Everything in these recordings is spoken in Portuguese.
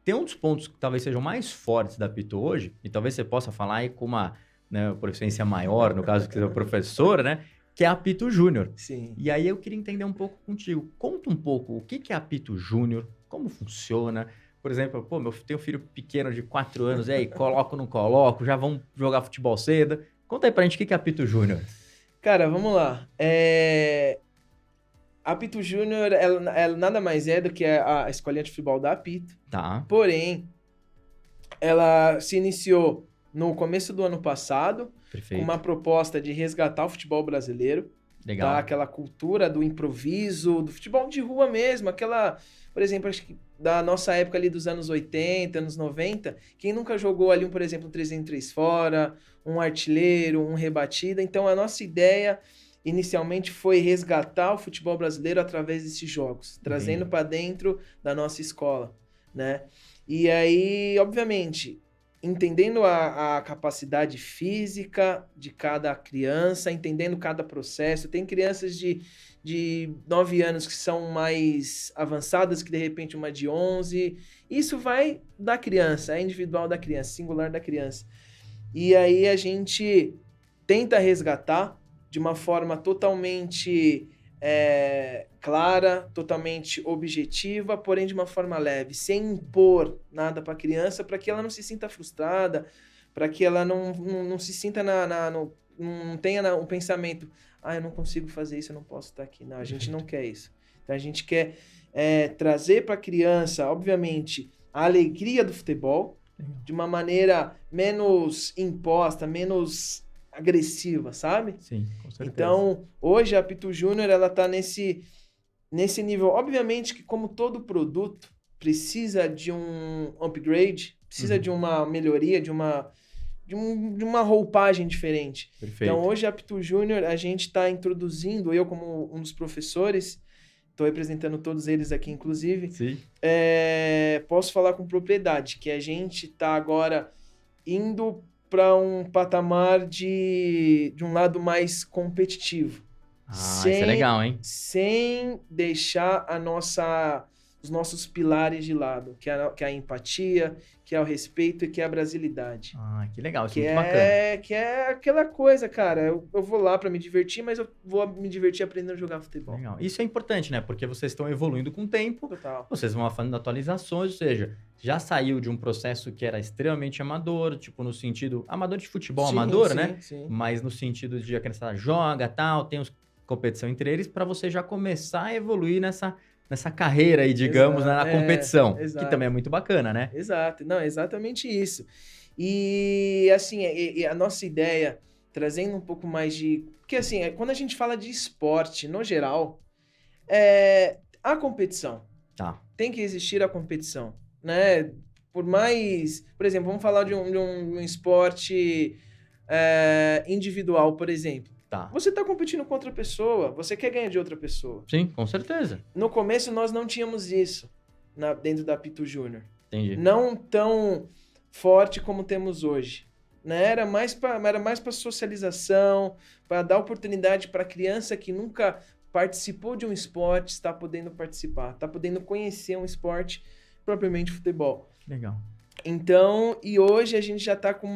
tem um dos pontos que talvez sejam mais fortes da Apito hoje, e talvez você possa falar aí com uma, né, proficiência maior, no caso que você é professora, né? Que é a Apito Júnior. Sim. E aí eu queria entender um pouco contigo. Conta um pouco o que é a Apito Júnior, como funciona. Por exemplo, pô, tenho um filho pequeno de 4 anos, e aí, coloco ou não coloco, já vão jogar futebol cedo. Conta aí pra gente o que é a Apito Júnior. Cara, vamos lá. A Apito Júnior, ela nada mais é do que a escolinha de futebol da Apito. Tá, Porém, ela se iniciou no começo do ano passado com perfeito. uma proposta de resgatar o futebol brasileiro, Legal. tá? Aquela cultura do improviso, do futebol de rua mesmo, aquela, por exemplo, acho que da nossa época ali dos anos 80, anos 90, quem nunca jogou ali, por exemplo, um 3 em 3 fora, um artilheiro, um rebatida. Então a nossa ideia inicialmente foi resgatar o futebol brasileiro através desses jogos, trazendo para dentro da nossa escola, né? E aí, obviamente, entendendo a capacidade física de cada criança, entendendo cada processo. Tem crianças de 9 anos que são mais avançadas que, de repente, uma de 11. Isso vai da criança, é individual da criança, singular da criança. E aí a gente tenta resgatar de uma forma totalmente clara, totalmente objetiva, porém de uma forma leve, sem impor nada para a criança, para que ela não se sinta frustrada, para que ela não se sinta não tenha um pensamento, eu não consigo fazer isso, eu não posso estar aqui. Não, a gente não quer isso. Então a gente quer trazer para a criança, obviamente, a alegria do futebol, de uma maneira menos imposta, menos agressiva, sabe? Sim, com certeza. Então, hoje a Apito Júnior, ela tá nesse nível. Obviamente que, como todo produto, precisa de um upgrade, precisa de uma melhoria, de uma roupagem diferente. Perfeito. Então, hoje a Apito Júnior, a gente está introduzindo, eu como um dos professores, estou representando todos eles aqui, inclusive, Sim. Posso falar com propriedade, que a gente está agora indo para um patamar de um lado mais competitivo. Isso é legal, hein? Sem deixar os nossos pilares de lado, que é a empatia, que é o respeito e que é a brasilidade. Que legal, isso é muito bacana. Que é aquela coisa, cara, eu vou lá para me divertir, mas eu vou me divertir aprendendo a jogar futebol. Legal. Isso é importante, né? Porque vocês estão evoluindo com o tempo, Total. vocês vão fazendo atualizações, ou seja, já saiu de um processo que era extremamente amador, tipo no sentido, amador de futebol, Sim, amador, sim, né? sim. Mas no sentido de a criançada joga, tal, tem competição entre eles, para você já começar a evoluir nessa carreira aí, digamos, Exato. na competição, Exato. que também é muito bacana, né? Exato, não, é exatamente isso. E assim, a nossa ideia, trazendo um pouco mais de... Porque assim, quando a gente fala de esporte, no geral, a competição. Tá. Tem que existir a competição, né? Por mais... Por exemplo, vamos falar de um esporte individual, por exemplo. Tá. Você está competindo com outra pessoa, você quer ganhar de outra pessoa. Sim, com certeza. No começo, nós não tínhamos isso dentro da Apito Júnior. Entendi. Não tão forte como temos hoje. Né? Era mais para socialização, para dar oportunidade para a criança que nunca participou de um esporte, está podendo participar, está podendo conhecer um esporte, propriamente futebol. Legal. Então, e hoje a gente já está com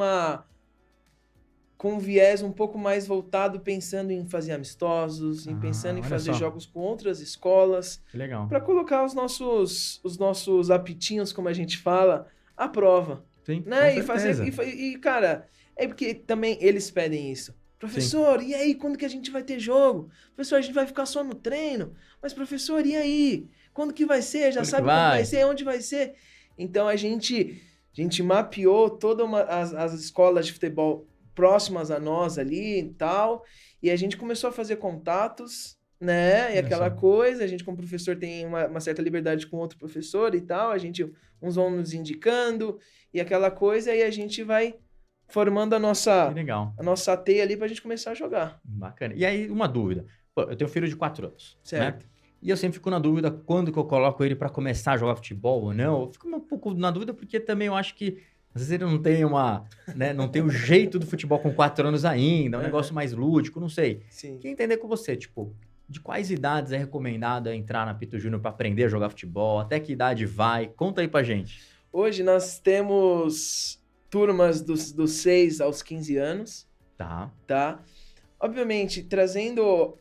um viés um pouco mais voltado, pensando em fazer amistosos, pensando em fazer jogos com outras escolas. Que legal. Para colocar os nossos apitinhos, como a gente fala, à prova. Sim, né? com certeza. E, cara, é porque também eles pedem isso. Professor, e aí, quando que a gente vai ter jogo? Professor, a gente vai ficar só no treino? Mas, professor, e aí? Quando que vai ser? Já sabe quando vai ser? Onde vai ser? Então, a gente mapeou todas as escolas de futebol próximas a nós ali e tal, e a gente começou a fazer contatos, né, e aquela coisa, a gente como professor tem uma certa liberdade com outro professor e tal, uns vão nos indicando, e aquela coisa, e a gente vai formando a nossa teia ali pra gente começar a jogar. Bacana. E aí, uma dúvida. Pô, eu tenho um filho de 4 anos, certo, né? E eu sempre fico na dúvida quando que eu coloco ele pra começar a jogar futebol ou não. Eu fico um pouco na dúvida porque também eu acho que às vezes ele não tem não tem o jeito do futebol com 4 anos ainda, é um negócio mais lúdico, não sei. Sim. Queria entender com você, tipo, de quais idades é recomendado entrar na Apito Júnior para aprender a jogar futebol? Até que idade vai? Conta aí pra gente. Hoje nós temos turmas dos 6 aos 15 anos, tá? Obviamente, trazendo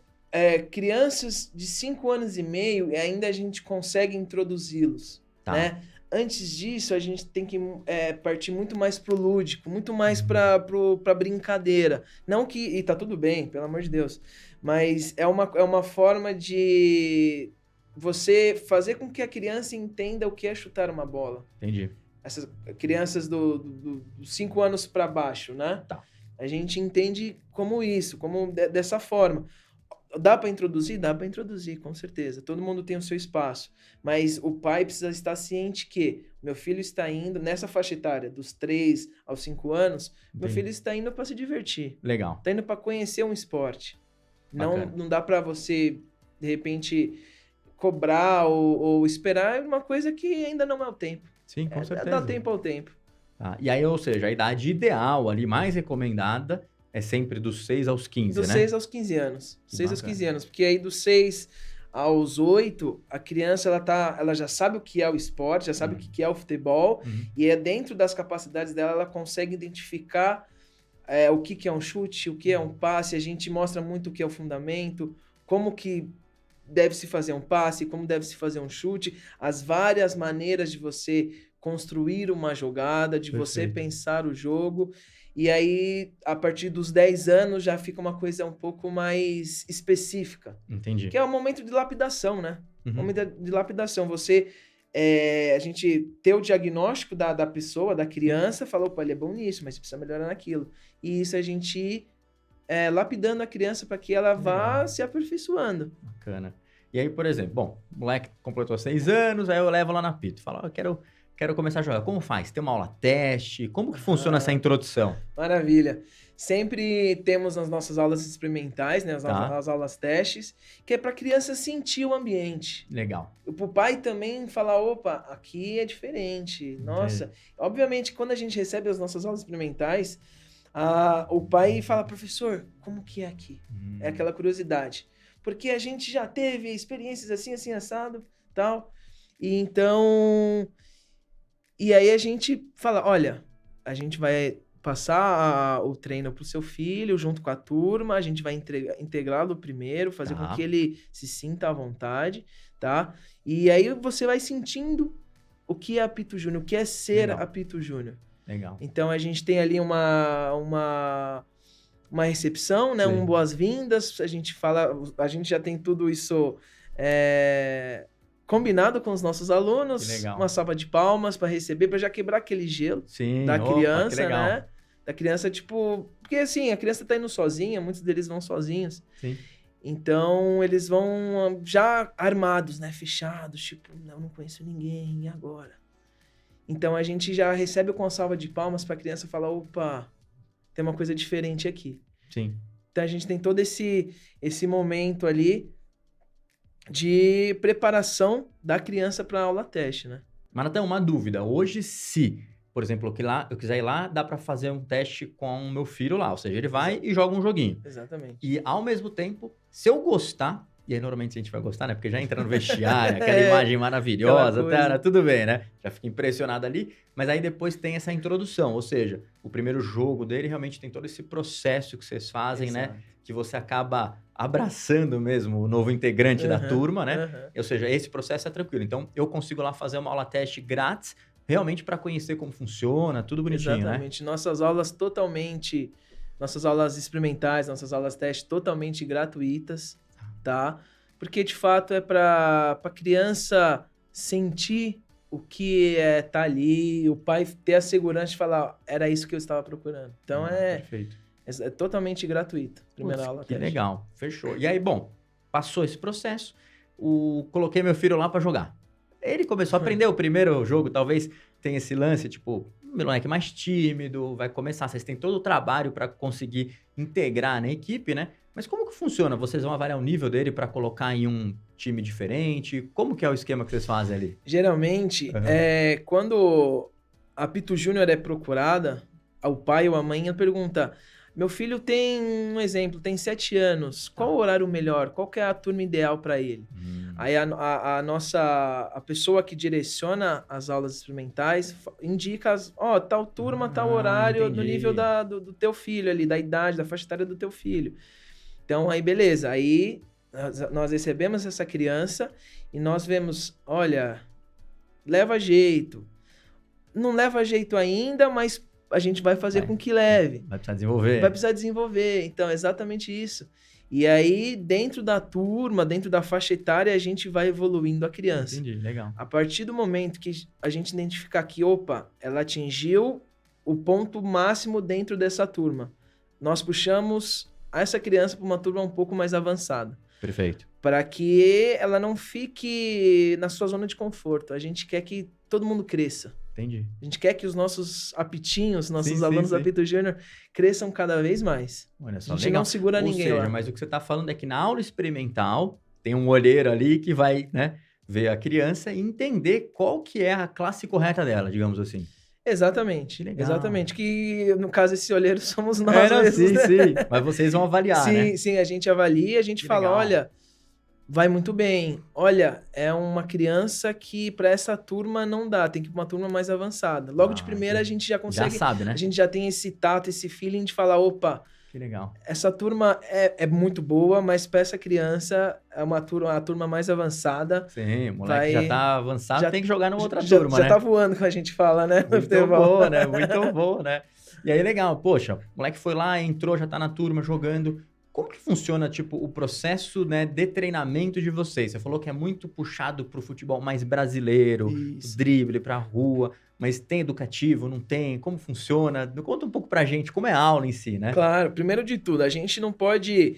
crianças de 5 anos e meio, e ainda a gente consegue introduzi-los, né? Antes disso, a gente tem que partir muito mais pro lúdico, muito mais pra brincadeira. Não que... E tá tudo bem, pelo amor de Deus. Mas é uma forma de você fazer com que a criança entenda o que é chutar uma bola. Entendi. Essas crianças dos 5 anos para baixo, né? Tá. A gente entende como isso, como dessa forma. Dá para introduzir? Dá para introduzir, com certeza. Todo mundo tem o seu espaço. Mas o pai precisa estar ciente que meu filho está indo, nessa faixa etária, dos 3 aos 5 anos, meu filho está indo para se divertir. Legal. Está indo para conhecer um esporte. Não dá para você, de repente, cobrar ou esperar uma coisa que ainda não é o tempo. Sim, com certeza. Dá tempo ao tempo. E aí, ou seja, a idade ideal ali, mais recomendada, é sempre dos 6 aos 15, dos né? 6 aos 15 anos. 6 aos 15 anos. Porque aí dos 6 aos 8, a criança ela já sabe o que é o esporte, já sabe o que é o futebol, e é dentro das capacidades dela, ela consegue identificar o que é um chute, o que é um passe. A gente mostra muito o que é o fundamento, como que deve se fazer um passe, como deve se fazer um chute, as várias maneiras de você construir uma jogada, de você pensar o jogo. E aí, a partir dos 10 anos, já fica uma coisa um pouco mais específica. Entendi. Que é o momento de lapidação, né? O momento de lapidação. A gente ter o diagnóstico da pessoa, da criança, falou, pô, ele é bom nisso, mas precisa melhorar naquilo. E isso a gente ir lapidando a criança para que ela vá se aperfeiçoando. Bacana. E aí, por exemplo, bom, o moleque completou 6 anos, aí eu levo lá na Pito. Falo, quero começar a jogar. Como faz? Tem uma aula teste? Como que funciona essa introdução? Maravilha. Sempre temos as nossas aulas experimentais, né? As aulas testes, que é para a criança sentir o ambiente. Legal. O pai também falar, opa, aqui é diferente. Nossa. Obviamente, quando a gente recebe as nossas aulas experimentais, o pai fala, professor, como que é aqui? É aquela curiosidade. Porque a gente já teve experiências assim, assado, tal. E então... E aí a gente fala, olha, a gente vai passar o treino pro seu filho junto com a turma, a gente vai integrá-lo primeiro, fazer com que ele se sinta à vontade, tá? E aí você vai sentindo o que é apito júnior, o que é ser apito júnior. Legal. Então a gente tem ali uma recepção, né? Um boas-vindas, a gente já tem tudo isso combinado com os nossos alunos, uma salva de palmas para receber, para já quebrar aquele gelo da criança, né? Da criança, tipo... Porque assim, a criança tá indo sozinha, muitos deles vão sozinhos. Sim. Então, eles vão já armados, né? Fechados, tipo, não conheço ninguém, e agora? Então, a gente já recebe com a salva de palmas pra criança falar, opa, tem uma coisa diferente aqui. Sim. Então, a gente tem todo esse momento ali de preparação da criança para a aula teste, né? Mas até uma dúvida. Hoje, se, por exemplo, eu quiser ir lá, dá para fazer um teste com o meu filho lá. Ou seja, ele vai e joga um joguinho. Exatamente. E, ao mesmo tempo, se eu gostar, e aí normalmente a gente vai gostar, né? Porque já entra no vestiário, aquela imagem maravilhosa, tudo bem, né? Já fica impressionado ali. Mas aí depois tem essa introdução. Ou seja, o primeiro jogo dele realmente tem todo esse processo que vocês fazem, né? Que você acaba abraçando mesmo o novo integrante da turma, né? Ou seja, esse processo é tranquilo. Então, eu consigo lá fazer uma aula teste grátis, realmente para conhecer como funciona, tudo bonitinho, Exatamente. né? Nossas aulas experimentais, nossas aulas teste totalmente gratuitas, tá? Porque, de fato, é para a criança sentir o que tá ali, o pai ter a segurança de falar, era isso que eu estava procurando. Então, Perfeito. É totalmente gratuito. Primeira aula. Que legal. Fechou. E aí, bom, passou esse processo, coloquei meu filho lá para jogar. Ele começou a aprender o primeiro jogo, talvez tenha esse lance, tipo, moleque mais tímido, vai começar. Vocês têm todo o trabalho para conseguir integrar na equipe, né? Mas como que funciona? Vocês vão avaliar o nível dele para colocar em um time diferente? Como que é o esquema que vocês fazem ali? Geralmente, quando a apito júnior é procurada, o pai ou a mãe pergunta, Meu filho tem, um exemplo, tem 7 anos. Qual o horário melhor? Qual que é a turma ideal para ele? Aí a pessoa que direciona as aulas experimentais indica, tal turma, tal horário, entendi. no nível do teu filho ali, da idade, da faixa etária do teu filho. Então, aí beleza. Aí nós recebemos essa criança e nós vemos, olha, leva jeito. Não leva jeito ainda, mas a gente vai fazer com que leve. Vai precisar desenvolver. Vai precisar desenvolver. Então, é exatamente isso. E aí, dentro da turma, dentro da faixa etária, a gente vai evoluindo a criança. Entendi, legal. A partir do momento que a gente identificar que, ela atingiu o ponto máximo dentro dessa turma, nós puxamos essa criança para uma turma um pouco mais avançada. Perfeito. Para que ela não fique na sua zona de conforto. A gente quer que todo mundo cresça. Entendi. A gente quer que os nossos apitinhos, nossos alunos do Apito Júnior cresçam cada vez mais. Olha só, a gente legal. não segura ninguém lá. Mas o que você está falando é que na aula experimental tem um olheiro ali que vai, né, ver a criança e entender qual que é a classe correta dela, digamos assim. Exatamente. Legal. Exatamente. Que, no caso, esse olheiro somos nós mesmos. Sim, né? sim. Mas vocês vão avaliar, né? Sim, a gente avalia, a gente fala, legal. olha, vai muito bem. Olha, é uma criança que para essa turma não dá, tem que ir para uma turma mais avançada. Logo de primeira a gente já consegue... Já sabe, né? A gente já tem esse tato, esse feeling de falar, que legal. Essa turma é muito boa, mas para essa criança é a turma mais avançada. Sim, o moleque já tá avançado, tem que jogar numa outra turma, né? Já tá voando, como a gente fala, né? Muito bom, né? Muito bom, né? E aí, legal. Poxa, o moleque foi lá, entrou, já tá na turma jogando. Como que funciona, tipo, o processo, né, de treinamento de vocês? Você falou que é muito puxado pro futebol mais brasileiro, o drible pra rua, mas tem educativo, não tem? Como funciona? Conta um pouco pra gente como é a aula em si, né? Claro, primeiro de tudo, a gente não pode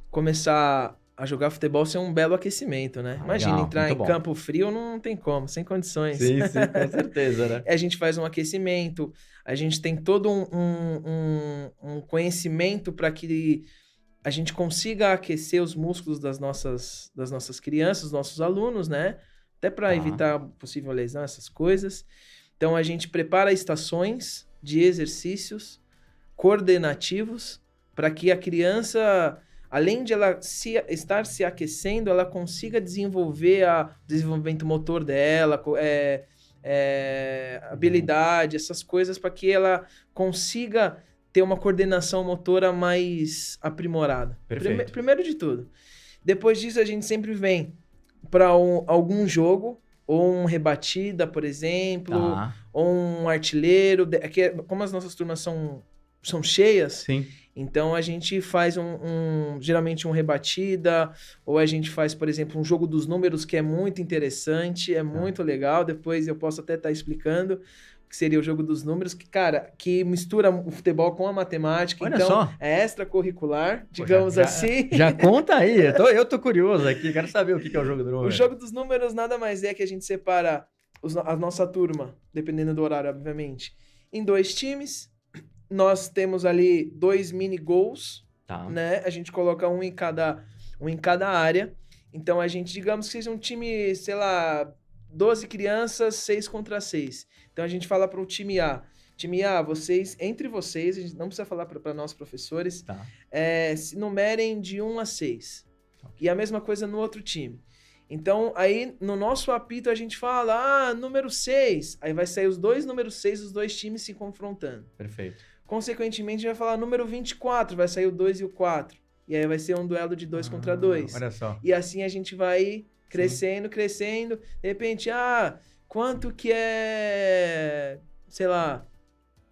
começar a jogar futebol sem um belo aquecimento, né? Imagina, legal, entrar em campo frio não tem como, sem condições. Sim, com certeza, né? A gente faz um aquecimento, a gente tem todo um conhecimento para que a gente consiga aquecer os músculos das nossas crianças, dos nossos alunos, né? Até para evitar possível lesão, essas coisas. Então, a gente prepara estações de exercícios coordenativos para que a criança, além de ela estar se aquecendo, ela consiga desenvolver o desenvolvimento motor dela, habilidade, essas coisas, para que ela consiga ter uma coordenação motora mais aprimorada. Perfeito. Primeiro de tudo. Depois disso, a gente sempre vem para algum jogo, ou um rebatida, por exemplo, ou um artilheiro. Como as nossas turmas são cheias, sim, então a gente faz geralmente um rebatida, ou a gente faz, por exemplo, um jogo dos números, que é muito interessante, muito legal. Depois eu posso até estar explicando que seria o jogo dos números, que mistura o futebol com a matemática. Olha então, só. É extracurricular, digamos assim. Já conta aí, eu tô curioso aqui, quero saber o que é o jogo do número. O jogo dos números nada mais é que a gente separa a nossa turma, dependendo do horário, obviamente, em 2 times. Nós temos ali 2 mini gols, né? A gente coloca um em cada área. Então, a gente, digamos que seja um time, sei lá, 12 crianças, 6 contra 6. Então, a gente fala para o time A. Time A, entre vocês, a gente não precisa falar para nós, professores, se numerem de 1 a 6. E a mesma coisa no outro time. Então, aí, no nosso apito, a gente fala, número 6. Aí vai sair os 2 números 6, os 2 times se confrontando. Perfeito. Consequentemente, a gente vai falar número 24, vai sair o 2 e o 4. E aí vai ser um duelo de 2 contra 2. Olha só. E assim a gente vai crescendo. De repente, quanto que é, sei lá,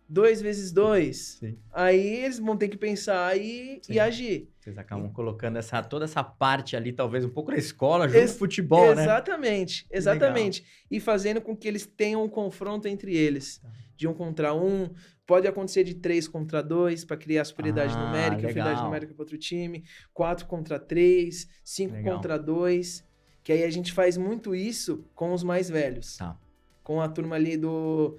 2 vezes 2? Sim. Aí eles vão ter que pensar e agir. Vocês acabam colocando toda essa parte ali, talvez um pouco na escola, junto com futebol, né? Exatamente. E fazendo com que eles tenham um confronto entre eles. De 1 contra 1. Pode acontecer de 3 contra 2, para criar superioridade numérica, inferioridade numérica para outro time. 4 contra 3, 5 contra 2. Que aí a gente faz muito isso com os mais velhos. Com a turma ali do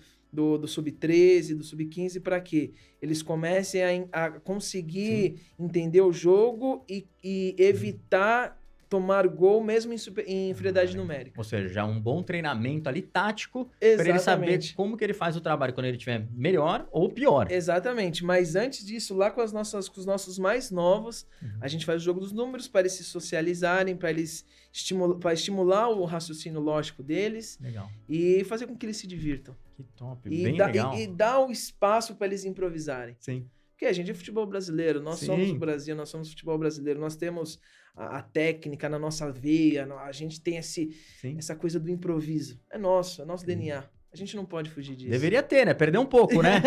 sub-13, do sub-15, para que eles comecem a conseguir entender o jogo e evitar tomar gol mesmo em inferioridade numérica. Ou seja, já um bom treinamento ali tático para ele saber como que ele faz o trabalho quando ele estiver melhor ou pior. Exatamente, mas antes disso, lá com os nossos mais novos, a gente faz o jogo dos números para eles se socializarem, para eles estimular o raciocínio lógico deles. Legal. E fazer com que eles se divirtam. Que top, bem legal. E dar o espaço para eles improvisarem. Sim. Porque a gente é futebol brasileiro, nós somos o Brasil, nós somos futebol brasileiro, nós temos a técnica na nossa veia, a gente tem essa coisa do improviso. É nosso DNA. A gente não pode fugir disso. Deveria ter, né? Perder um pouco, né?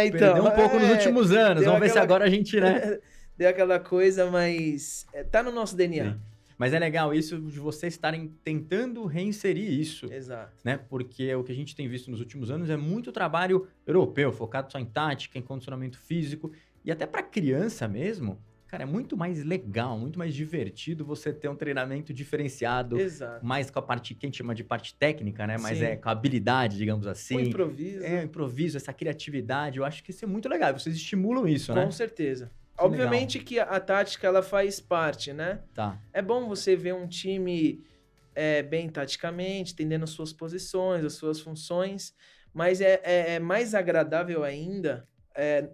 Então, Perder um pouco nos últimos anos. Vamos ver se agora a gente, né? Deu aquela coisa, mas tá no nosso DNA. Sim. Mas é legal isso de vocês estarem tentando reinserir isso. Exato. Né? Porque o que a gente tem visto nos últimos anos é muito trabalho europeu, focado só em tática, em condicionamento físico. E até para criança mesmo, cara, é muito mais legal, muito mais divertido você ter um treinamento diferenciado. Exato. Mais com a parte que a gente chama de parte técnica, né? Mas Sim. com a habilidade, digamos assim. O improviso. O improviso, essa criatividade. Eu acho que isso é muito legal. Vocês estimulam isso, né? Com certeza. Obviamente que a tática, ela faz parte, né? Tá. É bom você ver um time bem taticamente, entendendo as suas posições, as suas funções, mas é mais agradável ainda,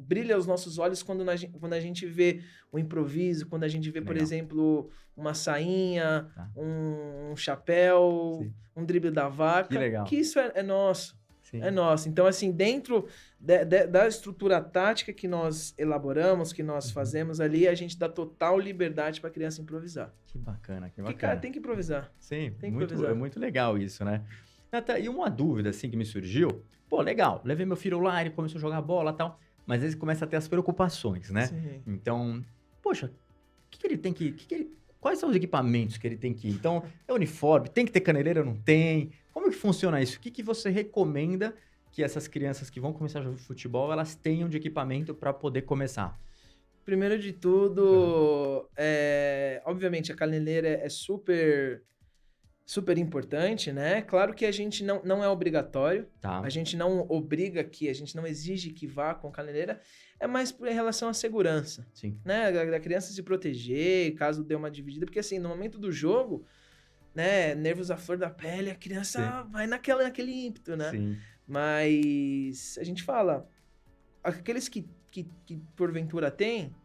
brilha os nossos olhos quando a gente vê o improviso, quando a gente vê, por exemplo, uma sainha, um chapéu, um drible da vaca, que isso é nosso. Sim. É nosso. Então, assim, dentro da estrutura tática que nós elaboramos, que nós fazemos ali, a gente dá total liberdade para a criança improvisar. Que bacana, que bacana. Porque, cara, tem que improvisar. Sim, é muito legal isso, né? E uma dúvida, assim, que me surgiu. Pô, legal, levei meu filho lá, ele começou a jogar bola e tal, mas ele começa a ter as preocupações, né? Sim. Então, poxa, o que ele tem que... Quais são os equipamentos que ele tem que ir? Então, é uniforme, tem que ter caneleira ou não tem? Como que funciona isso? O que você recomenda que essas crianças que vão começar a jogar futebol, elas tenham de equipamento para poder começar? Primeiro de tudo, obviamente a caneleira é super importante, né? Claro que a gente não é obrigatório, a gente não obriga a gente não exige que vá com caneleira, é mais em relação à segurança. Sim. Né? Da criança se proteger, caso dê uma dividida, porque assim, no momento do jogo, né, nervos à flor da pele, a criança vai naquele ímpeto, né? Sim. Mas a gente fala, aqueles que porventura tem,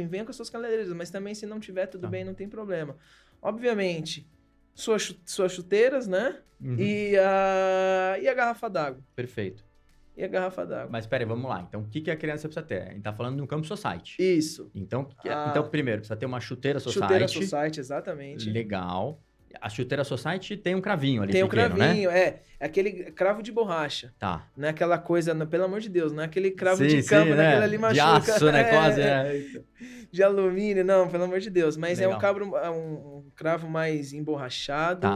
venham com as suas caneleiras, mas também se não tiver, tudo bem, não tem problema. Obviamente, suas chuteiras, né? Uhum. E a garrafa d'água. Perfeito. E a garrafa d'água. Mas peraí, vamos lá. Então, o que a criança precisa ter? A gente tá falando de um campo society. Isso. Então, então, primeiro, precisa ter uma chuteira society. Chuteira society, exatamente. Legal. A chuteira society tem um cravinho ali. Tem um pequeno, cravinho, né? É aquele cravo de borracha. Tá. Não é aquela coisa, pelo amor de Deus, não é aquele cravo de campo, né? Aquele ali machuca. De aço, né? Quase. De alumínio, não, pelo amor de Deus. Mas legal. É um cravo mais emborrachado,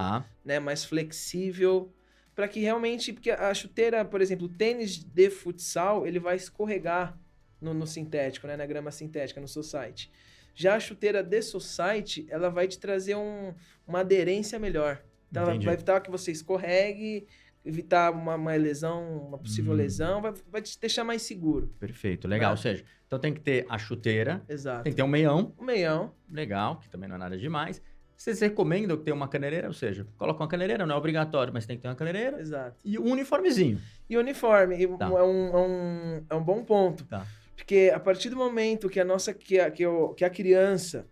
né? Mais flexível. Para que realmente, porque a chuteira, por exemplo, o tênis de futsal, ele vai escorregar no sintético, né? Na grama sintética, no society. Já a chuteira de society, ela vai te trazer uma aderência melhor. Então, ela vai evitar que você escorregue, evitar uma lesão, uma possível lesão, vai te deixar mais seguro. Perfeito, legal. Ou seja, então tem que ter a chuteira, exato. Tem que ter um meião. Um meião. Legal, que também não é nada demais. Vocês recomendam ter uma caneleira? Ou seja, coloca uma caneleira, não é obrigatório, mas tem que ter uma caneleira. Exato. E um uniformezinho. E uniforme, é um bom ponto. Tá. Porque a partir do momento que a criança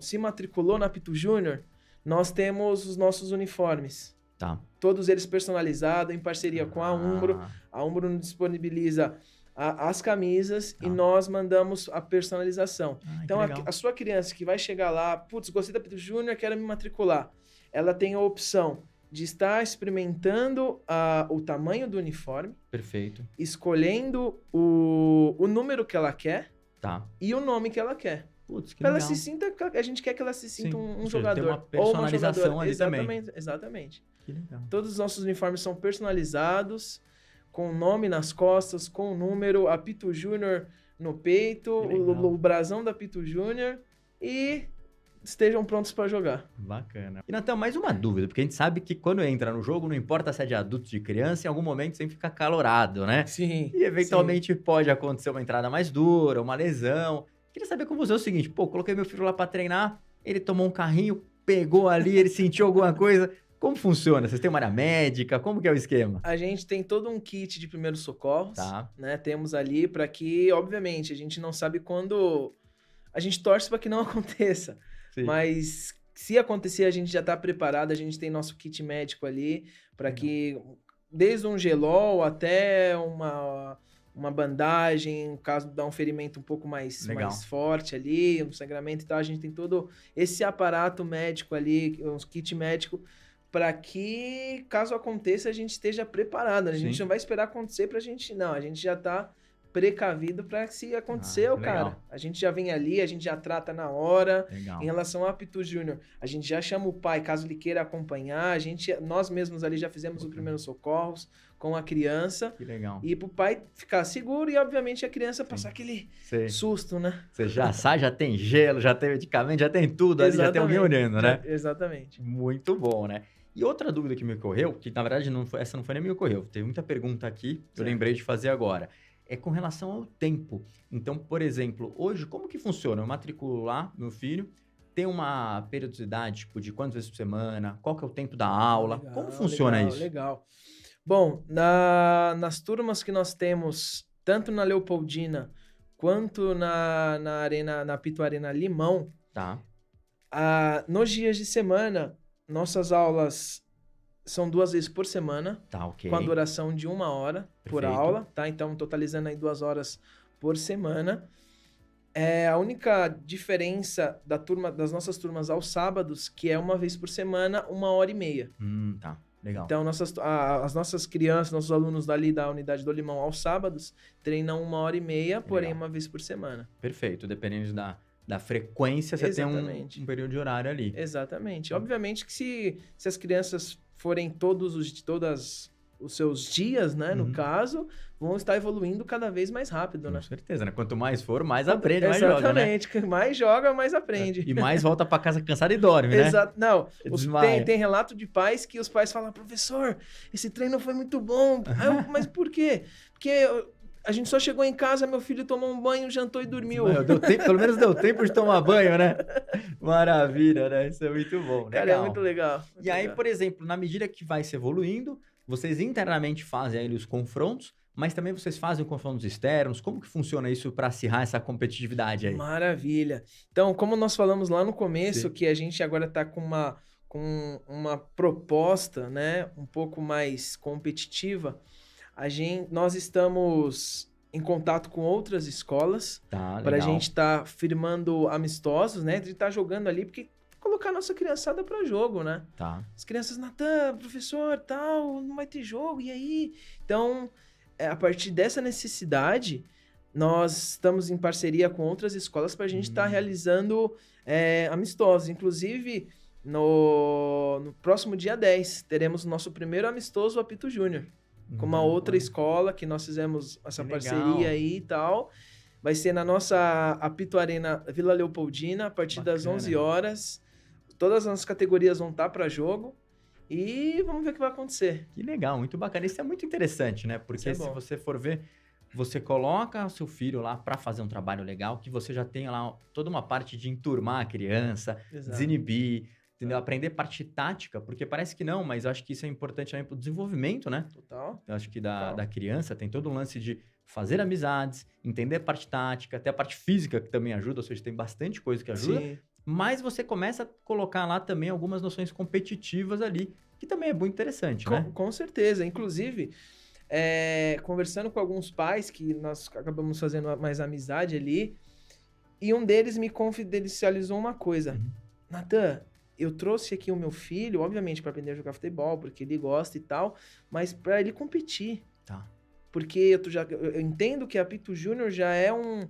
se matriculou na Pitu Júnior, nós temos os nossos uniformes. Tá. Todos eles personalizados, em parceria com a Umbro. A Umbro nos disponibiliza as camisas e nós mandamos a personalização. Então, a sua criança que vai chegar lá, putz, gostei da Pitu Júnior, quero me matricular. Ela tem a opção de estar experimentando o tamanho do uniforme. Perfeito. Escolhendo o número que ela quer. Tá. E o nome que ela quer. Putz, que legal. Ela se sinta, a gente quer que ela se sinta um jogador. Tem uma personalização ou uma ali também. também. Exatamente. Que legal. Todos os nossos uniformes são personalizados, com o nome nas costas, com o número, a Pitu Júnior no peito, o brasão da Pitu Júnior e estejam prontos para jogar. Bacana. E, Natan, mais uma dúvida, porque a gente sabe que quando entra no jogo, não importa se é de adulto ou de criança, em algum momento sempre fica calorado, né? Sim. E eventualmente pode acontecer uma entrada mais dura, uma lesão. Queria saber com você o seguinte, coloquei meu filho lá para treinar, ele tomou um carrinho, pegou ali, ele sentiu alguma coisa. Como funciona? Vocês têm uma área médica? Como que é o esquema? A gente tem todo um kit de primeiros socorros, Tá. né? Temos ali para que, obviamente, a gente não sabe quando. A gente torce para que não aconteça, Sim. mas se acontecer, a gente já está preparado, a gente tem nosso kit médico ali para que, desde um gelol até uma bandagem, caso dá um ferimento um pouco mais forte ali, um sangramento e tal, a gente tem todo esse aparato médico ali, um kit médico, para que, caso aconteça, a gente esteja preparado. A gente não vai esperar acontecer pra gente, não. A gente já tá precavido para se acontecer, cara. A gente já vem ali, a gente já trata na hora. Legal. Em relação ao Apito Júnior, a gente já chama o pai, caso ele queira acompanhar. Nós mesmos ali já fizemos o primeiro socorros com a criança. Que legal. E pro pai ficar seguro e, obviamente, a criança passar aquele susto, né? Você já sai, já tem gelo, já tem medicamento, já tem tudo ali, já tem alguém olhando, né? Exatamente. Muito bom, né? E outra dúvida que me ocorreu, que na verdade essa não foi nem me ocorreu, teve muita pergunta aqui, eu lembrei de fazer agora, é com relação ao tempo. Então, por exemplo, hoje, como que funciona? Eu matriculo lá meu filho, tem uma periodicidade, tipo, de quantas vezes por semana, qual que é o tempo da aula, Legal, como funciona isso? Legal. Bom, nas turmas que nós temos, tanto na Leopoldina quanto na Apito Arena Limão, nos dias de semana, nossas aulas são 2 vezes por semana, com a duração de 1 hora por aula, tá? Então, totalizando aí 2 horas por semana. A única diferença das nossas turmas aos sábados, que é 1 vez por semana, 1h30. Tá. Legal. Então, as nossas crianças, nossos alunos dali da unidade do Limão aos sábados, treinam 1h30, porém 1 vez por semana. Perfeito. Dependendo da frequência, você tem um período de horário ali. Exatamente. Obviamente que se as crianças forem todos os seus dias, né, no caso, vão estar evoluindo cada vez mais rápido, né? Com certeza, né? Quanto mais for, mais aprende, mais joga, né? Exatamente. Mais joga, mais aprende. E mais volta para casa cansado e dorme, né? Exato. Não, tem relato de pais que os pais falam, professor, esse treino foi muito bom. Mas por quê? Porque a gente só chegou em casa, meu filho tomou um banho, jantou e dormiu. Pelo menos deu tempo de tomar banho, né? Maravilha, né? Isso é muito bom. Legal. Cara, é muito legal. E aí, por exemplo, na medida que vai se evoluindo, vocês internamente fazem aí os confrontos, mas também vocês fazem confrontos externos. Como que funciona isso para acirrar essa competitividade aí? Maravilha. Então, como nós falamos lá no começo, que a gente agora está com uma proposta, né, um pouco mais competitiva, nós estamos em contato com outras escolas para a gente estar firmando amistosos, né, de estar jogando ali, porque colocar a nossa criançada para jogo, né? As crianças, Natan, professor, tal, não vai ter jogo, e aí? Então, a partir dessa necessidade, nós estamos em parceria com outras escolas para a gente estar realizando amistosos. Inclusive, no próximo dia 10, teremos o nosso primeiro amistoso Apito Júnior, com uma outra escola que nós fizemos essa parceria aí e tal. Vai ser na nossa Apito Arena Vila Leopoldina, a partir das 11 horas. Todas as categorias vão estar para jogo e vamos ver o que vai acontecer. Que legal, muito bacana. Isso é muito interessante, né? Porque se você for ver, você coloca o seu filho lá para fazer um trabalho legal, que você já tem lá toda uma parte de enturmar a criança, desinibir, entendeu? Aprender parte tática, porque parece que não, mas eu acho que isso é importante também para o desenvolvimento, né? Total. Eu acho que da criança tem todo um lance de fazer amizades, entender a parte tática, até a parte física que também ajuda, ou seja, tem bastante coisa que ajuda. Sim. Mas você começa a colocar lá também algumas noções competitivas ali, que também é muito interessante, né? Com certeza. Inclusive, conversando com alguns pais que nós acabamos fazendo mais amizade ali, e um deles me confidencializou uma coisa. Natan, eu trouxe aqui o meu filho, obviamente, para aprender a jogar futebol, porque ele gosta e tal, mas para ele competir. Porque eu entendo que a Apito Júnior já é um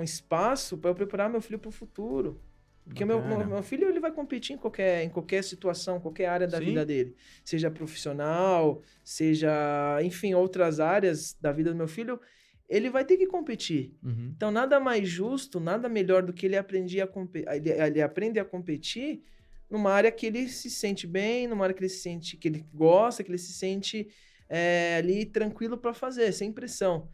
espaço para eu preparar meu filho para o futuro. Porque meu filho ele vai competir em qualquer situação, qualquer área da vida dele. Seja profissional, seja, enfim, outras áreas da vida do meu filho, ele vai ter que competir. Então, nada mais justo, nada melhor do que ele aprende a competir numa área que ele se sente bem, numa área que ele se sente, que ele gosta, que ele se sente ali tranquilo para fazer, sem pressão.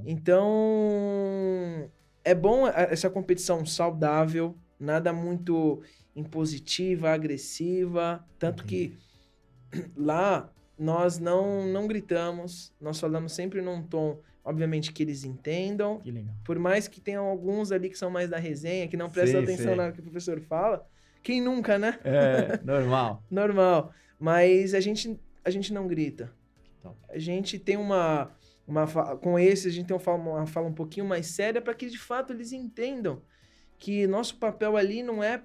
Então, é bom essa competição saudável, nada muito impositiva, agressiva. Tanto que lá nós não gritamos, nós falamos sempre num tom, obviamente, que eles entendam. Que legal. Por mais que tenham alguns ali que são mais da resenha, que não prestam atenção na que o professor fala. Quem nunca, né? É, normal. Normal. Mas a gente não grita. Top. A gente tem com esse, a gente tem uma fala um pouquinho mais séria para que, de fato, eles entendam que nosso papel ali não é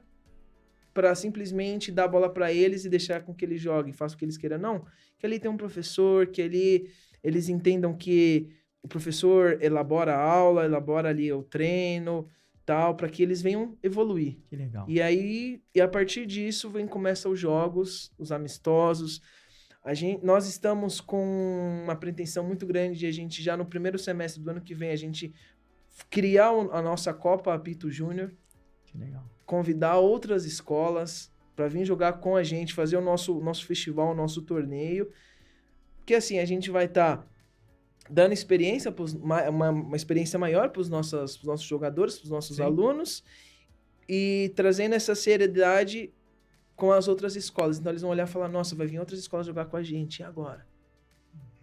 para simplesmente dar a bola para eles e deixar com que eles joguem, façam o que eles queiram, não. Que ali tem um professor, que ali eles entendam que o professor elabora a aula, elabora ali o treino, tal, para que eles venham evoluir. Que legal. E a partir disso começam os jogos, os amistosos. Nós estamos com uma pretensão muito grande de a gente já no primeiro semestre do ano que vem a gente criar a nossa Copa Apito Júnior. Que legal. Convidar outras escolas para vir jogar com a gente, fazer o nosso festival, o nosso torneio. Porque assim, a gente vai estar dando experiência, uma experiência maior para os nossos jogadores, para os nossos alunos, e trazendo essa seriedade com as outras escolas. Então eles vão olhar e falar, nossa, vai vir outras escolas jogar com a gente, e agora?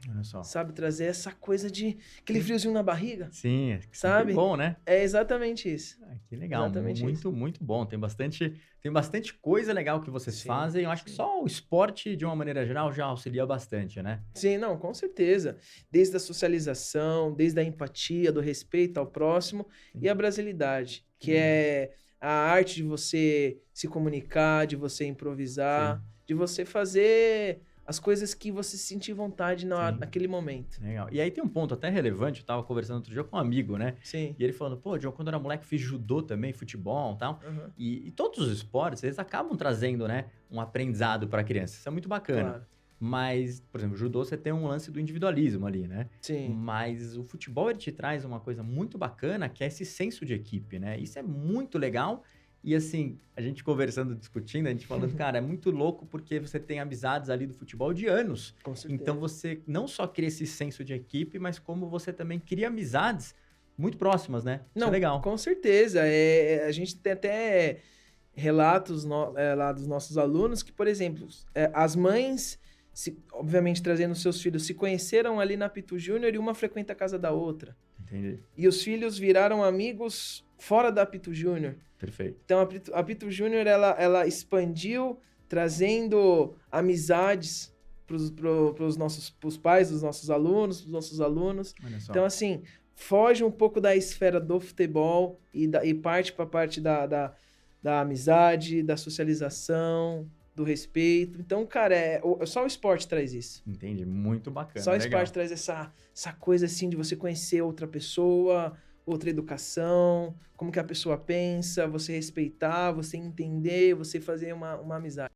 Olha só. Sabe, trazer essa coisa de aquele friozinho na barriga. Sim, sabe? Bom, né? É exatamente isso. Que legal, exatamente muito, isso. Muito bom. Tem bastante coisa legal que vocês fazem. Eu acho que só o esporte, de uma maneira geral, já auxilia bastante, né? Sim, não, com certeza. Desde a socialização, desde a empatia, do respeito ao próximo e a brasilidade, que é a arte de você se comunicar, de você improvisar, de você fazer as coisas que você sentir vontade naquele momento. Legal. E aí tem um ponto até relevante, eu tava conversando outro dia com um amigo, né? Sim. E ele falando, pô, John, quando eu era moleque fiz judô também, futebol e tal. Uhum. E todos os esportes, eles acabam trazendo, né, um aprendizado para a criança. Isso é muito bacana. Claro. Mas, por exemplo, o judô você tem um lance do individualismo ali, né? Sim. Mas o futebol ele te traz uma coisa muito bacana, que é esse senso de equipe, né? Isso é muito legal. E assim, a gente conversando, discutindo, a gente falando, cara, é muito louco porque você tem amizades ali do futebol de anos. Com certeza. Então você não só cria esse senso de equipe, mas como você também cria amizades muito próximas, né? Isso é legal. Com certeza. A gente tem até relatos lá dos nossos alunos que, por exemplo, as mães, obviamente trazendo seus filhos, se conheceram ali na Apito Júnior e uma frequenta a casa da outra. Entendi. E os filhos viraram amigos fora da Apito Júnior. Perfeito. Então, a Apito Júnior, ela expandiu, trazendo amizades pros pais dos nossos alunos, pros nossos alunos. Olha só. Então, assim, foge um pouco da esfera do futebol e parte para a parte da amizade, da socialização, do respeito. Então, cara, só o esporte traz isso. Entendi, muito bacana. Só o esporte traz essa coisa, assim, de você conhecer outra pessoa, outra educação, como que a pessoa pensa, você respeitar, você entender, você fazer uma amizade.